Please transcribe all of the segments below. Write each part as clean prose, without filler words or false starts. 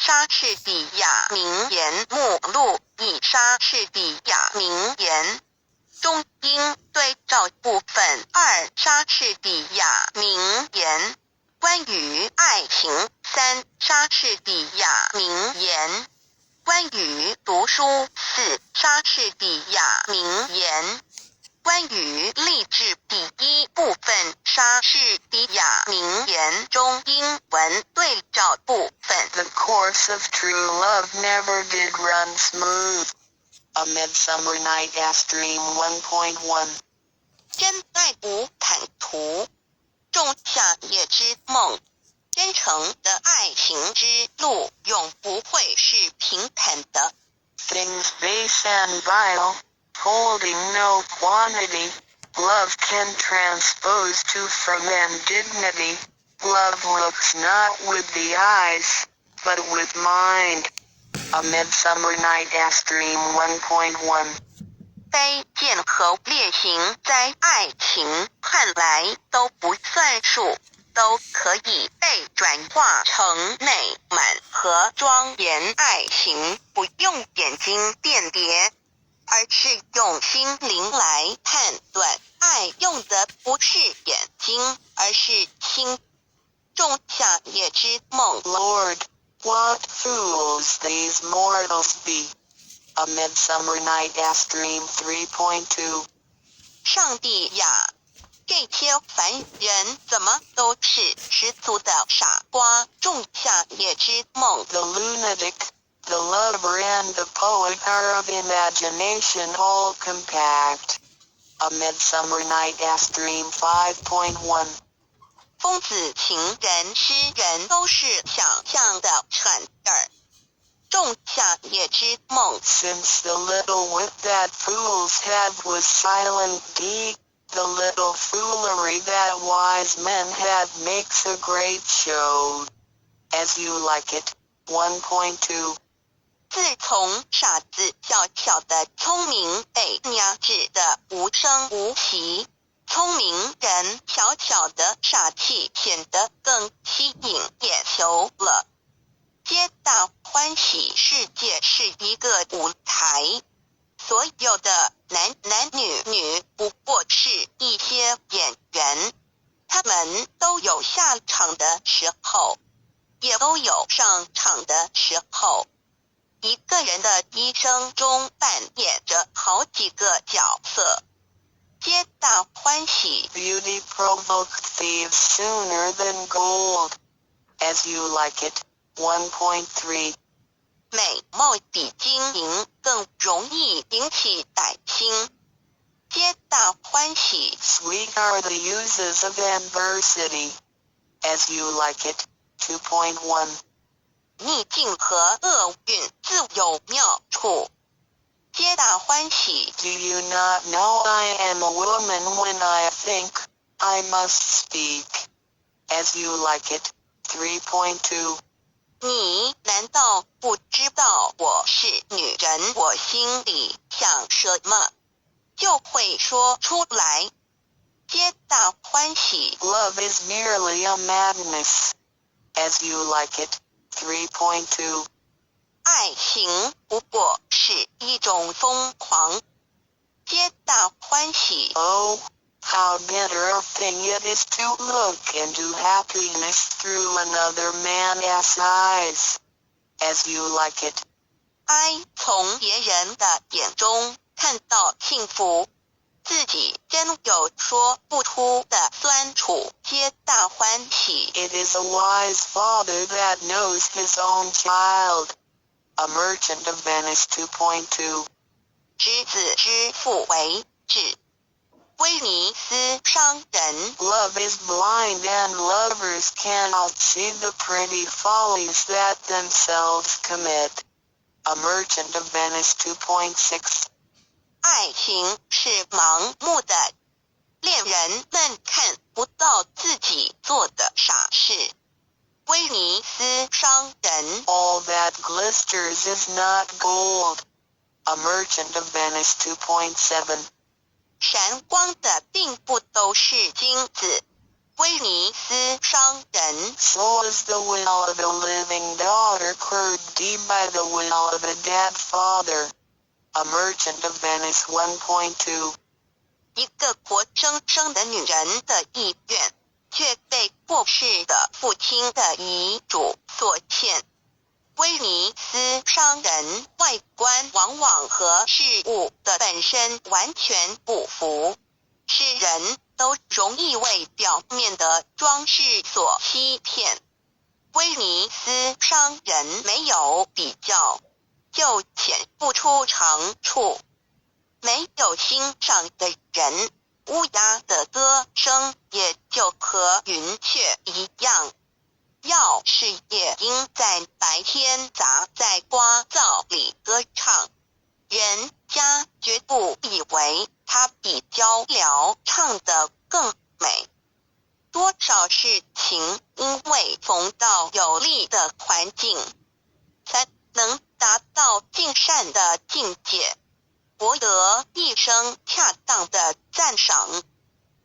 莎士比亚名言目录以莎士比亚名言中英对照部分2莎士比亚名言关于爱情3莎士比亚名言关于读书4莎士比亚名言关于励志第1部分莎士比亚名言中英文对照部分 The course of true love never did run smooth. A Midsummer Night's Dream 1.1真爱无坦途，仲夏夜之梦。真诚的爱情之路永不会是平坦的。Things base and vile, holding no quantity, love can transpose to firm and dignity. Love looks not with the eyes, but with mind. A Midsummer Night's Dream 1.1卑贱和劣行在爱情看来都不算数，都可以被转化成美满和庄严。爱情不用眼睛辨别，而是用心灵来判断。爱用的不是眼睛，而是心。仲夏夜之梦。 Lord, what fools these mortals be. A Midsummer Night's Dream 3.2上帝呀，这些凡人怎么都是十足的傻瓜。仲夏夜之梦。 The lunatic, the lover and the poet are of imagination all compact. A Midsummer Night's Dream 5.1疯子、情人、诗人都是想象的蠢儿。仲夏夜之梦。 Since the little wit that fools have was silent D, the little foolery that wise men have makes a great show. As you like it, 1.2自从傻子小小的聪明被压制的无声无息，聪明人小小的傻气显得更吸引眼球了。皆大欢喜世界是一个舞台，所有的男女不过是一些演员，他们都有下场的时候，也都有上场的时候。一个人的一生中扮演着好几个角色，皆大欢喜。 Beauty provoked thieves sooner than gold. As you like it, 1.3美貌比金银更容易引起歹心，皆大欢喜。 Sweet are the uses of adversity. As you like it, 2.1逆境和厄运自有妙处，皆大欢喜。 Do you not know I am a woman when I think I must speak? As you like it, 3.2你难道不知道我是女人？我心里想什么，就会说出来，皆大欢喜。 Love is merely a madness. As you like it, 3.2爱情不过是一种疯狂，皆大欢喜。 Oh, how bitter a thing it is to look into happiness through another man's eyes. As you like it, 哀从别人的眼中看到幸福，自己真有说不出的酸楚，皆大欢喜。 it is a wise father that knows his own child. A Merchant of Venice 2.2执子之父为质，威尼斯商人。 Love is blind and lovers cannot see the pretty follies that themselves commit. A Merchant of Venice 2.6爱情是盲目的，恋人们看不到自己做的傻事。威尼斯商人。 All that glisters is not gold. A Merchant of Venice 2.7闪光的并不都是金子。威尼斯商人 So is the will of a living daughter curbed by the will of a dead father. A Merchant of Venice 1.2. 一个活生生的女人的意愿，却被过世的父亲的遗嘱所限。威尼斯商人外观往往和事物的本身完全不符，世人都容易为表面的装饰所欺骗。威尼斯商人没有比较，就显不出长处。没有欣赏的人，乌鸦的歌声也就和云雀一样。要是夜莺在白天砸在瓜灶里歌唱，人家绝不以为它比鹪鹩唱得更美。多少事情因为逢到有利的环境，才能达到尽善的境界，博得一生恰当的赞赏。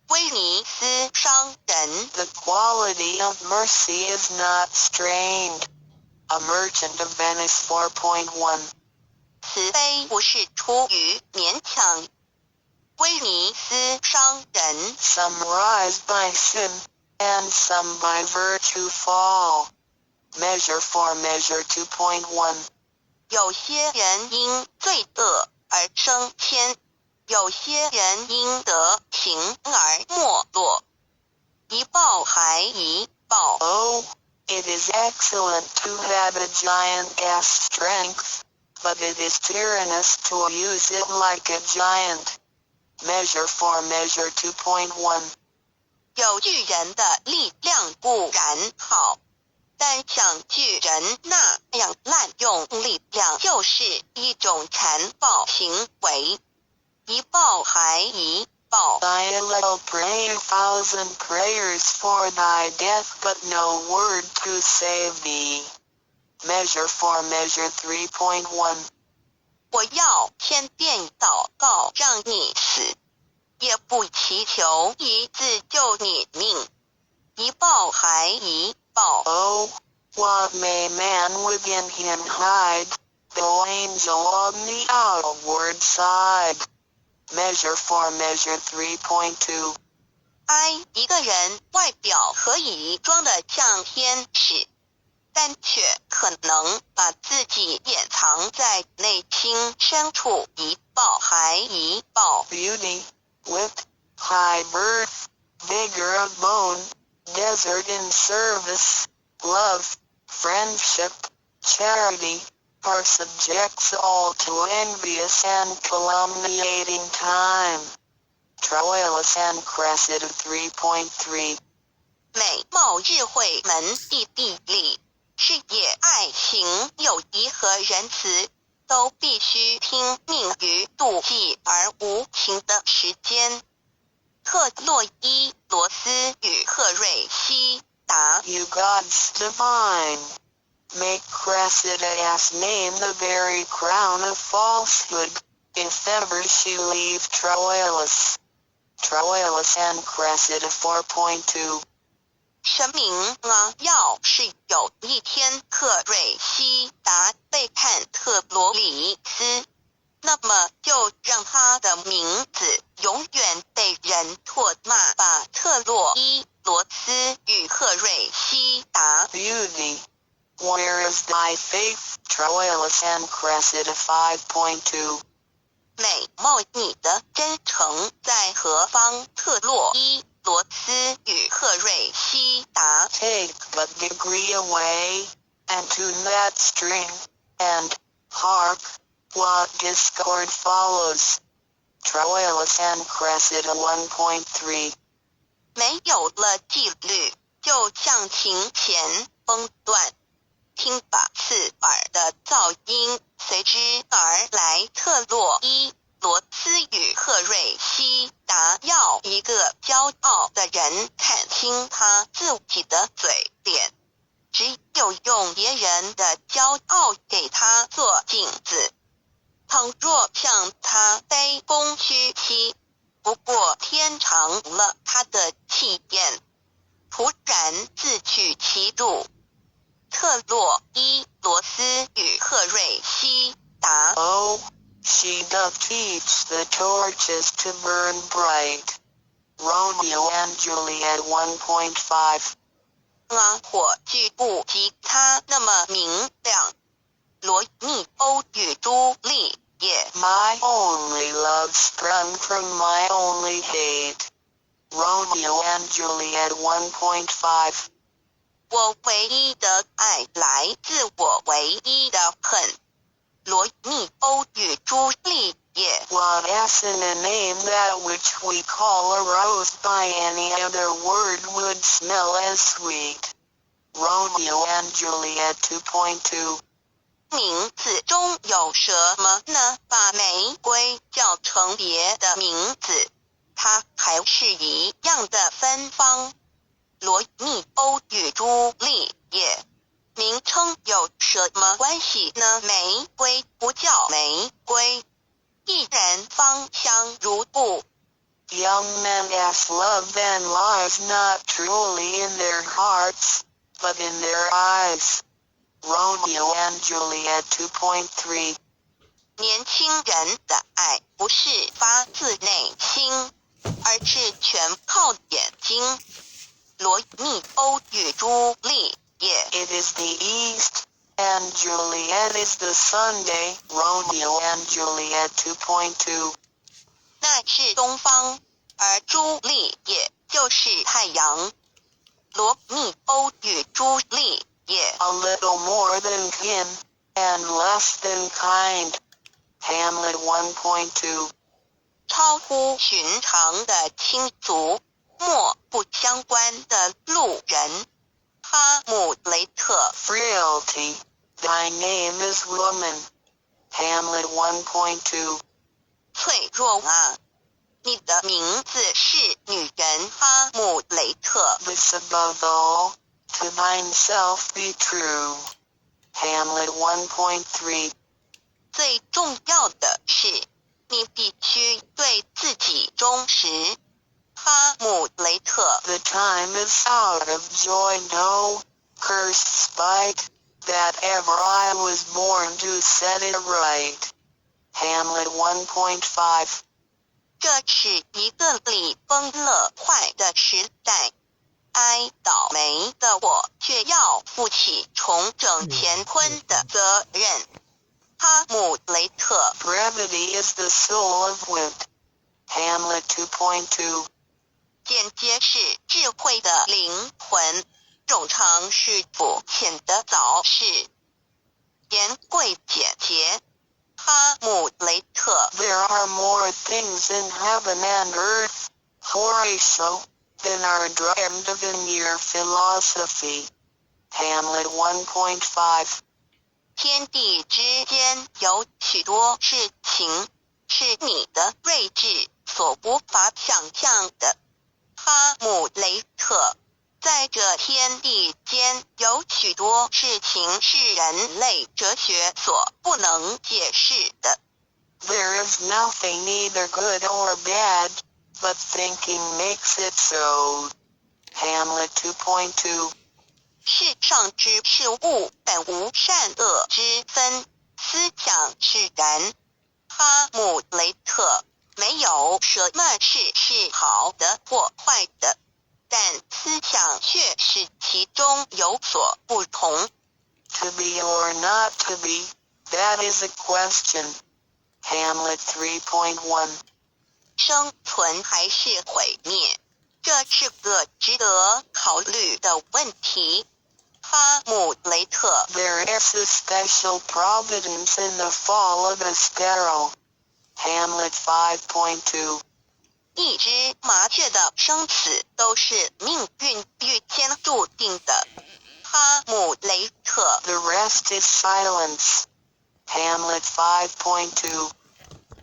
威尼斯商人 The quality of mercy is not strained. A Merchant of Venice 4.1. 慈悲不是出于勉强。威尼斯商人 Some rise by sin, and some by virtue fall. Measure for Measure 2.1. 有些人因罪恶而升迁，有些人因德行而没落。一报还一报。 Oh, it is excellent to have a giant as strength, but it is tyrannous to use it like a giant. Measure for Measure 2.1. 有巨人的力量固然好，但像巨人那样滥用力量就是一种残暴行为。一报还一报。 I will pray 1,000 prayers for thy death, but no word to save thee. Measure for Measure 3.1. 我要千遍祷告让你死，也不祈求一字救你命。一报还一报。 Oh, what may man within him hide, though angel on the outward side? Measure for Measure 3.2. 哀，一个人外表可以装得像天使，但却可能把自己掩藏在内心深处。一报还一报。 Beauty, wit, high birth, vigor of bone, desert in service, love, friendship, charity, are subjects all to envious and calumniating time. Troilus and Cressida 3.3. 美貌、智慧、门第、地利、事业、爱情、友谊和仁慈，都必须听命于妒忌而无情的时间。特洛伊罗斯与赫瑞西达 You gods divine, make Cressida's name the very crown of falsehood, if ever she leave Troilus. Troilus and Cressida 4.2. 神明啊，要是有一天特瑞西达背叛特罗里斯，那么就让他的名字永远被人唾骂吧。特洛伊罗斯与赫瑞西达。 Beauty, where is thy faith? Troilus and Cressida 5.2. 美貌，你的真诚在何方？特洛伊罗斯与赫瑞西达。 Take but degree away, and tune that string, and, hark, what discord follows. Troilus and Cressida 1.3. 没有了纪律，就像琴弦崩断。听吧，刺耳的噪音随之而来。特洛伊罗斯与赫瑞西达要一个骄傲的人看清他自己的嘴脸，只有用别人的骄傲给他做镜子。倘若向他卑躬屈膝，不过天长了他的气焰。突然自取其辱。特洛伊罗斯与赫瑞西达。Oh, she doth teach the torches to burn bright. Romeo and Juliet 1.5. 火炬不及它那么明亮。罗密欧与朱丽叶。My only love sprung from my only hate. Romeo and Juliet 1.5. 我唯一的爱来自我唯一的恨。罗密欧与朱丽叶。What s in a name that which we call a rose by any other word would smell as sweet. Romeo and Juliet 2.2. 名字中有什么呢？把玫瑰叫成别的名字，它还是一样的芬芳。罗密欧与朱丽叶，名称有什么关系呢？玫瑰不叫玫瑰，一人芳香如故。Young men ask love and lies not truly in their hearts, but in their eyes. Romeo and Juliet 2.3. 年轻人的爱不是发自内心，而是全靠眼睛。罗密欧与朱丽叶。It is the east, and Juliet is the Sunday. Romeo and Juliet 2.2. 那是东方，而朱丽叶就是太阳。罗密欧与朱丽叶。A little more than kin, and less than kind. Hamlet 1.2. 超乎寻常的亲族，莫不相关的路人。哈姆雷特。Frailty, thy name is woman. Hamlet 1.2. 脆弱啊，你的名字是女人。哈姆雷特。This above all, to thyself be true. Hamlet 1.3. 最重要的是，你必须对自己忠实。哈姆雷特。The time is out of joy, no, cursed spite, that ever I was born to set it right. Hamlet 1.5. 这是一个礼崩乐坏的时代，哀倒霉的我却要负起重整乾坤的责任。哈姆雷特。Brevity is the soul of wit. Hamlet 2.2. 简洁是智慧的灵魂，冗长是肤浅的早逝。言贵简洁。哈姆雷特。There are more things in heaven and earth, Horatio, than are dreamed of in mere philosophy. Hamlet 1.5. 天地之间有许多事情，是你的睿智所无法想象的。哈姆雷特。在这天地间有许多事情是人类哲学所不能解释的。There is nothing either good or bad, but thinking makes it so. Hamlet 2.2. 世上之事物本无善恶之分，思想使然。哈姆雷特。没有什么事是好的或坏的，但思想却使其中有所不同。To be or not to be, that is a question. Hamlet 3.1. 生存还是毁灭，这是个值得考虑的问题。哈姆雷特。There is a special providence in the fall of a sparrow. Hamlet 5.2. 一只麻雀的生死都是命运预先注定的。哈姆雷特。The rest is silence. Hamlet 5.2.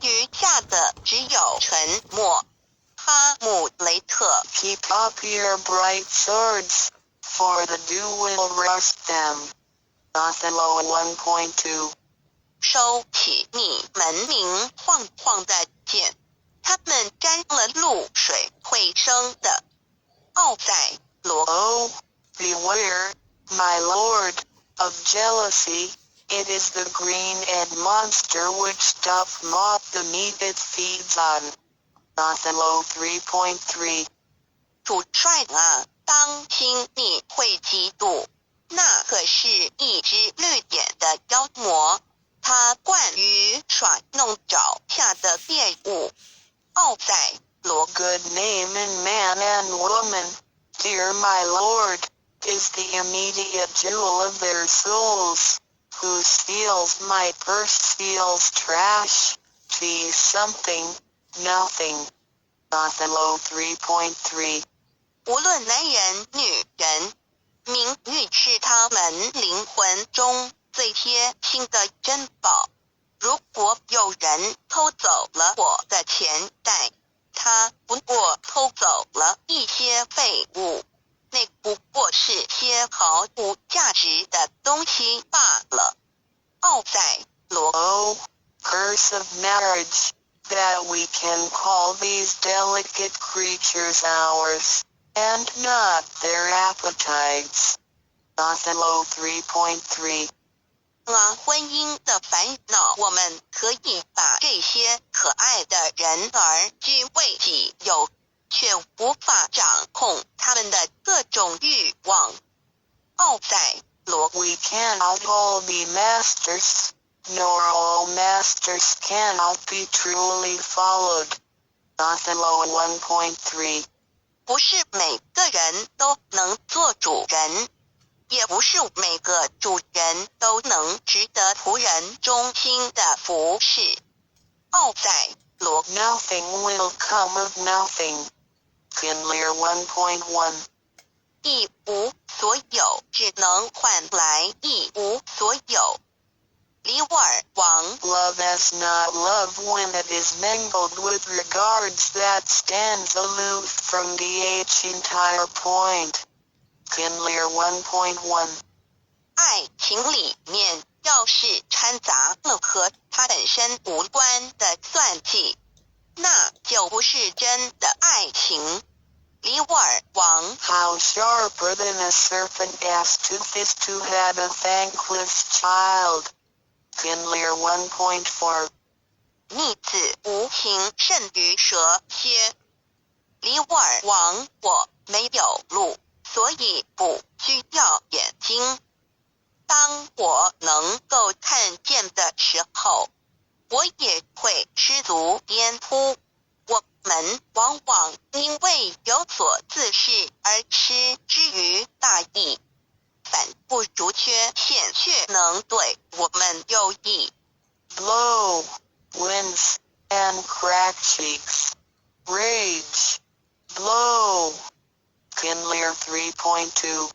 余下的只有沉默。哈姆雷特。Keep up your bright swords, for the dew will rust them. Othello 1.2. 收起你们明晃晃的剑，它们沾了露水会生的。奥赛罗 Oh, beware, my lord, of jealousy. It is the green-eyed monster which doth mock the meat it feeds on. Othello 3.3. 主帅啊，当心你会嫉妒，那可是一只绿点的妖魔，它惯于耍弄脚下的猎物。奥赛罗 Good name in man and woman, dear my lord, is the immediate jewel of their souls. Who steals my purse steals trash. T something, nothing. Othello 3.3. 无论男人女人，名誉是他们灵魂中最贴心的珍宝。如果有人偷走了我的钱袋，他不过偷走了一些废物，那不过是些毫无价值的东西罢了。奥赛罗 Oh, curse of marriage, that we can call these delicate creatures ours, and not their appetites. Othello 3.3. 婚姻的烦恼，我们可以把这些可爱的人儿据为己有，却无法掌控他们的各种欲望。奥赛罗 We cannot all be masters, nor all masters cannot be truly followed. Othello 1.3. 不是每个人都能做主人，也不是每个主人都能值得仆人忠心的服侍。奥赛罗 Nothing will come of nothing. Kinlear 1.1. 一无所有只能换来一无所有。里沃尔王 Love is not love when it is mingled with regards that stands aloof from the entire point. Kinlear 1.1. 爱情里面要是掺杂了和它本身无关的算计，那就不是真的爱情。里沃尔王 How sharper than a serpent's tooth is to have a thankless child. Kinlear 1.4. 逆子无情甚于蛇蝎。里沃尔王，我没有路，所以不需要眼睛。当我能够看见的时候，我也会失足颠扑。我们往往因为有所自恃而失之于大义，反不如缺陷却能对我们有益。Blow, wince, and crack cheeks. Rage. Blow. Kinlear 3.2.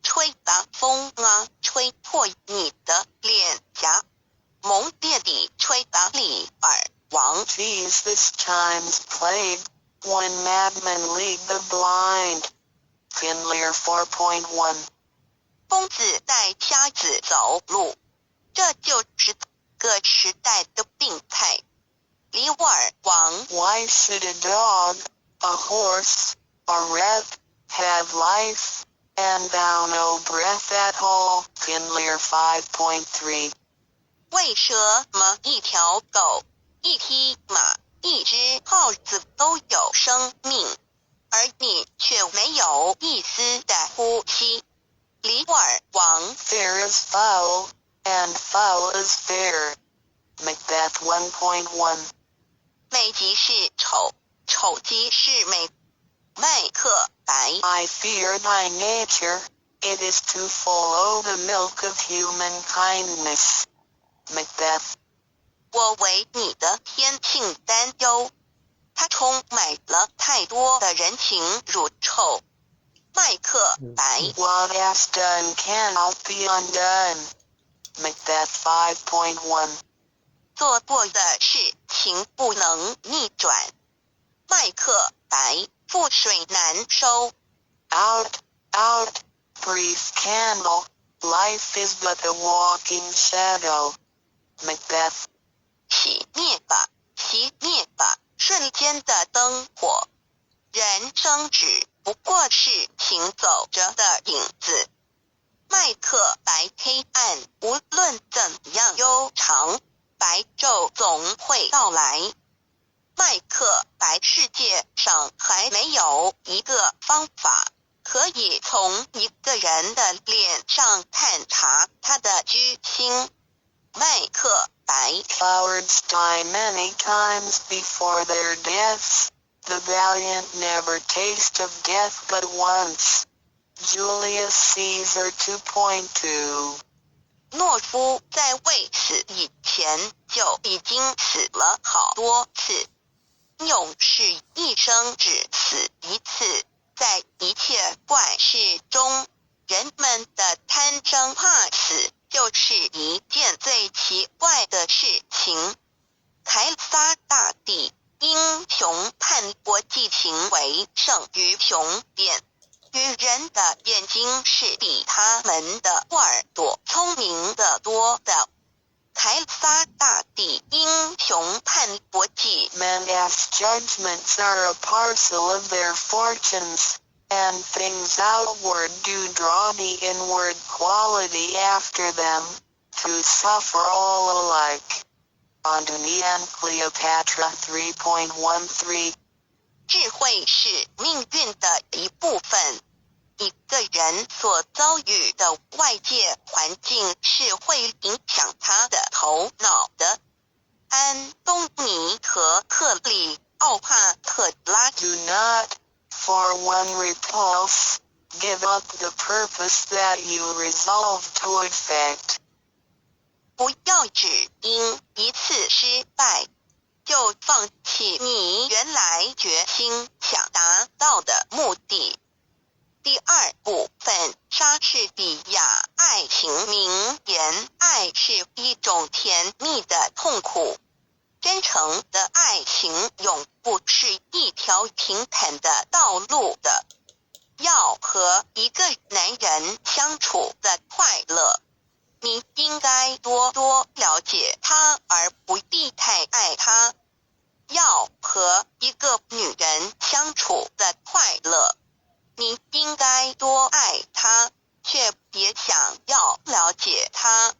吹吧风啊，吹破你的脸颊，猛烈地吹吧里耳王。 Geez, this time's plague, when madmen lead the blind. Kinlear 4.1. 疯子带瞎子走路，这就是个时代的病态。里沃尔王 Why should a dog, a horse, a rat, have life, and thou no breath at all? Kinlear 5.3. 为什么一条狗、一匹马、一只耗子都有生命，而你却没有一丝的呼吸？里沃尔王 Fair is foul, and foul is fair. Macbeth 1.1. 美即是丑，丑即是美。麦克白 I fear thy nature, it is to follow the milk of human kindness. Macbeth. 我为你的天性担忧，它充满了太多的人情乳臭。麦克白 What hast done cannot be undone. Macbeth 5.1. 做过的事情不能逆转。麦克白覆水难收。 Out, out, brief candle, life is but a walking shadow. Macbeth. 熄灭吧，熄灭吧，瞬间的灯火。人生只不过是行走着的影子。麦克白黑暗无论怎样悠长，白昼总会到来。麦克白世界上还没有一个方法可以从一个人的脸上探查他的居心。麦克白 Cowards die many times before their deaths. The valiant never taste of death but once. Julius Caesar 2.2懦夫在未死以前就已经死了好多次。勇士一生只死一次。在一切怪事中，人们的贪生怕死就是一件最奇怪的事情。凯撒大帝英雄叛国际行为胜于雄辩。女人的眼睛是比他们的耳朵聪明得多的。凯撒大帝英雄叛国际 Men's judgments are a parcel of their fortunes, and things outward do draw the inward quality after them, to suffer all alike. Antony and Cleopatra 3.13智慧是命运的一部分。一个人所遭遇的外界环境是会影响他的头脑的。安东尼和克里奥帕特拉 Do not, for one repulse, give up the purpose that you resolve to effect. 不要只因一次失败就放弃你原来决心想达到的目的。第二部分，莎士比亚爱情名言：爱是一种甜蜜的痛苦。真诚的爱情永不是一条平坦的道路的。要和一个男人相处的快乐，你应该多多了解他，而不必太爱他。要和一个女人相处的快乐，你应该多爱他，却别想要了解他。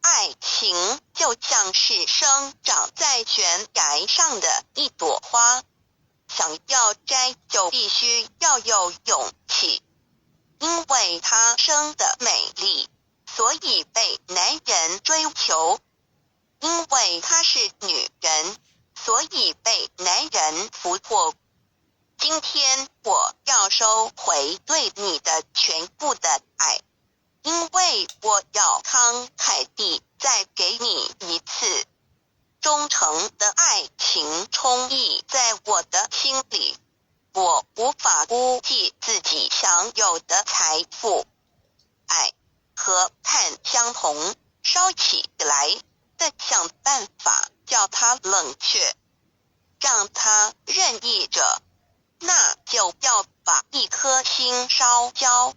爱情就像是生长在悬崖上的一朵花，想要摘就必须要有勇气。因为它生得美丽，所以被男人追求；因为她是女人，所以被男人俘获。今天我要收回对你的全部的爱，因为我要慷慨地再给你一次。忠诚的爱情充溢在我的心里，我无法估计自己享有的财富。爱和碳相同，烧起来的想办法叫它冷却，让它任意着，那就要把一颗心烧焦。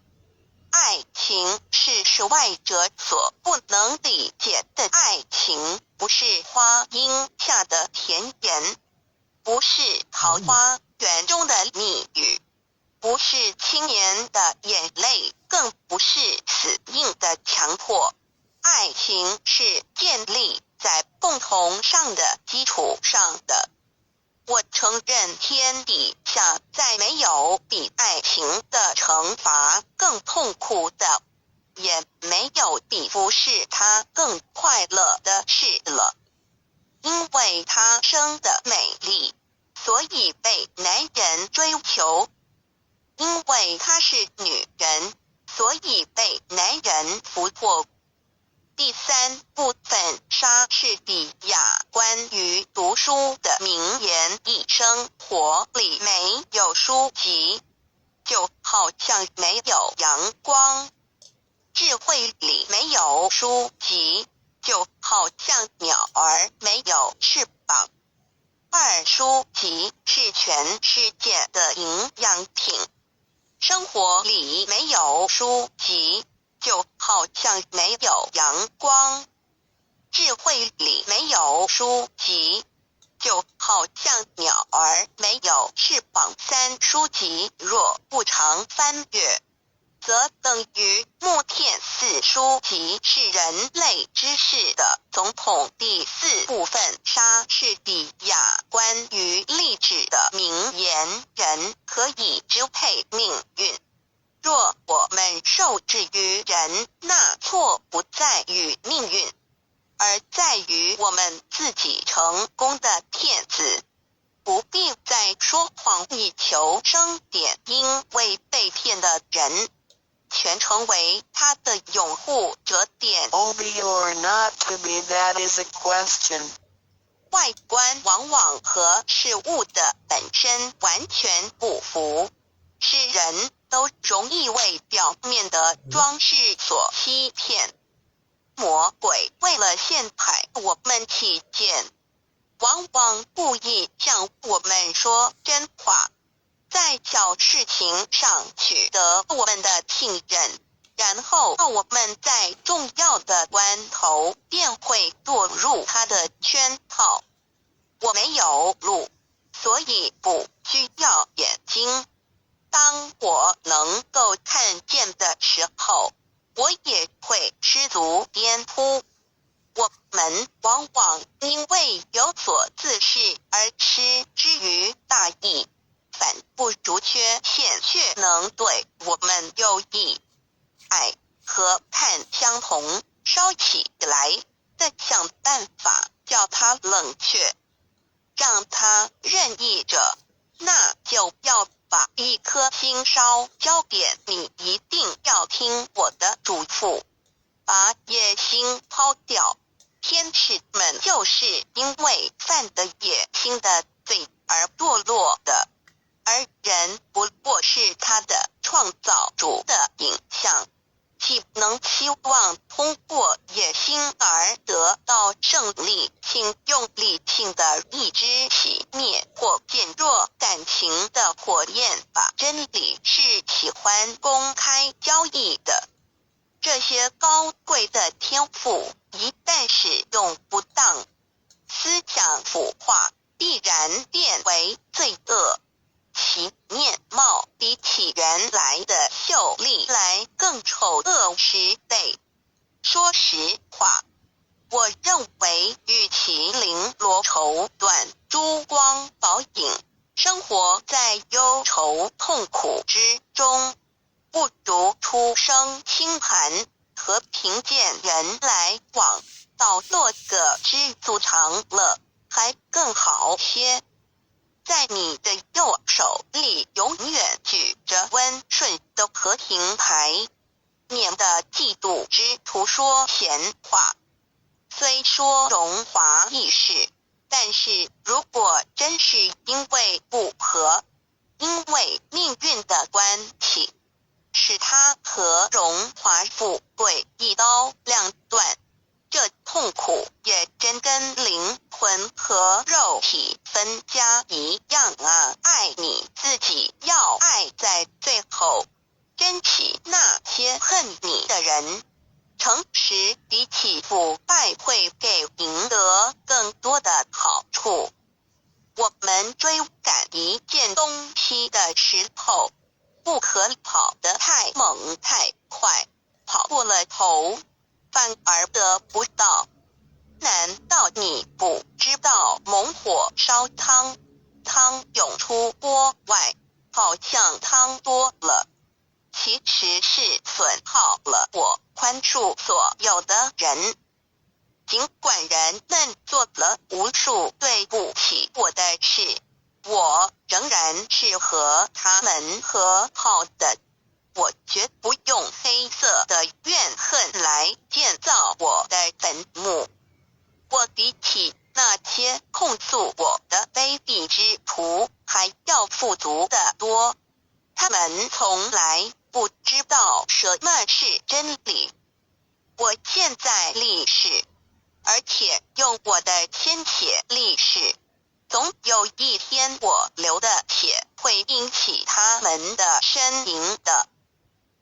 爱情是受爱者所不能理解的爱情，不是花荫下的甜言，不是桃花源中的蜜语，不是青年的眼泪，更不是死硬的强迫。爱情是建立在共同上的基础上的。我承认天底下再没有比爱情的惩罚更痛苦的，也没有比服侍他更快乐的事了。因为她生得美丽，所以被男人追求；因为她是女人，所以被男人俘获。第三部分，莎士比亚关于读书的名言：一生活里没有书籍，就好像没有阳光；智慧里没有书籍，就好像鸟儿没有翅膀。二书籍是全世界的营养品，生活里没有书籍，就好像没有阳光；智慧里没有书籍，就好像鸟儿没有翅膀。三书籍若不常翻阅，则等于默片。四书籍是人类知识的总统。第四部分，莎士比亚关于励志的名言：人可以支配命运。若我们受制于人，那错不在于命运，而在于我们自己成功的骗子。不必再说谎以求生点，因为被骗的人全成为他的拥护者。点 To be or not to be, that is a question. 外观往往和事物的本身完全不符，世人都容易为表面的装饰所欺骗。魔鬼为了陷害我们起见，往往故意向我们说真话，在小事情上取得我们的信任，然后我们在重要的关头便会堕入他的圈套。我没有路，所以不需要眼睛。当我能够看见的时候，我也会失足颠扑。我们往往因为有所自恃而嗤之于大义，反不如缺陷却能对我们有益。爱和碳相同，烧起来的想办法叫它冷却，让它任意着，那就要把一颗心烧焦点。你一定要听我的嘱咐，把野心抛掉。天使们就是因为犯的野心的罪而堕落的，而人不过是他的创造主的影像，岂能期望通过野心而得到胜利？请用理性的意志熄灭或减弱感情的火焰吧。真理是喜欢公开交易的，这些高贵的天赋一旦使用不当，思想腐化，必然变为罪恶，其面貌比起原来的秀丽来更丑恶10倍。说实话，我认为与其绫罗绸缎、珠光宝影，生活在忧愁痛苦之中，不如出生清寒和贫贱人来往，到落个知足常乐还更好些。在你的右手里永远举着温顺的和平牌，免得嫉妒之徒说闲话。虽说荣华易逝，但是如果真是因为不和，因为命运的关系，使他和荣华富贵一刀两断，这痛苦也真跟灵魂和肉体分家一样啊！爱你自己，要爱在最后，珍惜那些恨你的人。诚实比起腐败会给赢得更多的好处。我们追赶一件东西的时候，不可跑得太猛太快，跑过了头，反而得不到。难道你不知道猛火烧汤，汤涌出锅外，好像汤多了，其实是损耗了我宽恕所有的人。尽管人们做了无数对不起我的事，我仍然是和他们和好的。我绝不用黑色的怨恨来建造我的坟墓。我比起那些控诉我的卑鄙之徒还要富足得多。他们从来不知道什么是真理。我现在立誓，而且用我的鲜血立誓，总有一天我流的血会引起他们的呻吟的。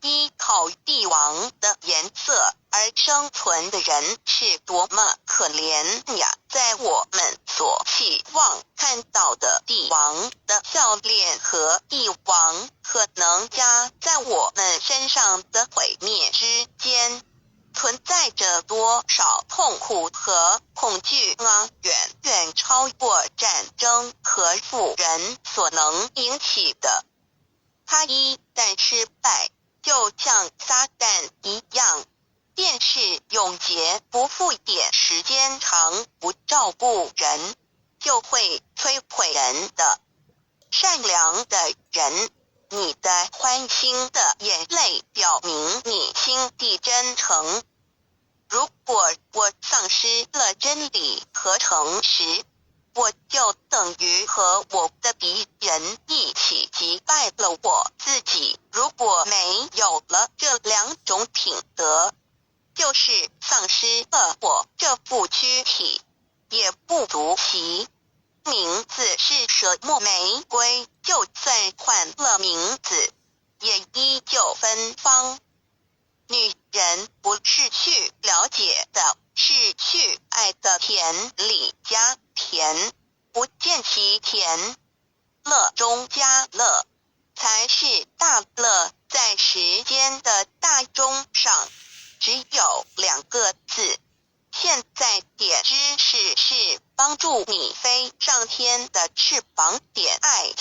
依靠帝王的颜色而生存的人是多么可怜呀！在我们所期望看到的帝王的笑脸和帝王可能加在我们身上的毁灭之间，存在着多少痛苦和恐惧啊！远远超过战争和富人所能引起的。它一旦失败，就像撒旦一样，便是永劫不复点时间长不照顾人，就会摧毁人的。善良的人，你的欢欣的眼泪表明你心地真诚。如果我丧失了真理和诚实，我就等于和我的敌人一起击败了我自己。如果没有了这两种品德，就是丧失了我这副躯体，也不足其名字是舍墨玫瑰，就算换了名字，也依旧芬芳。女人不是去了解的，是去爱的甜里加甜，不见其甜，乐中加乐，才是大乐。在时间的大钟上，只有2个字。现在点知识是帮助你飞上天的翅膀，点爱。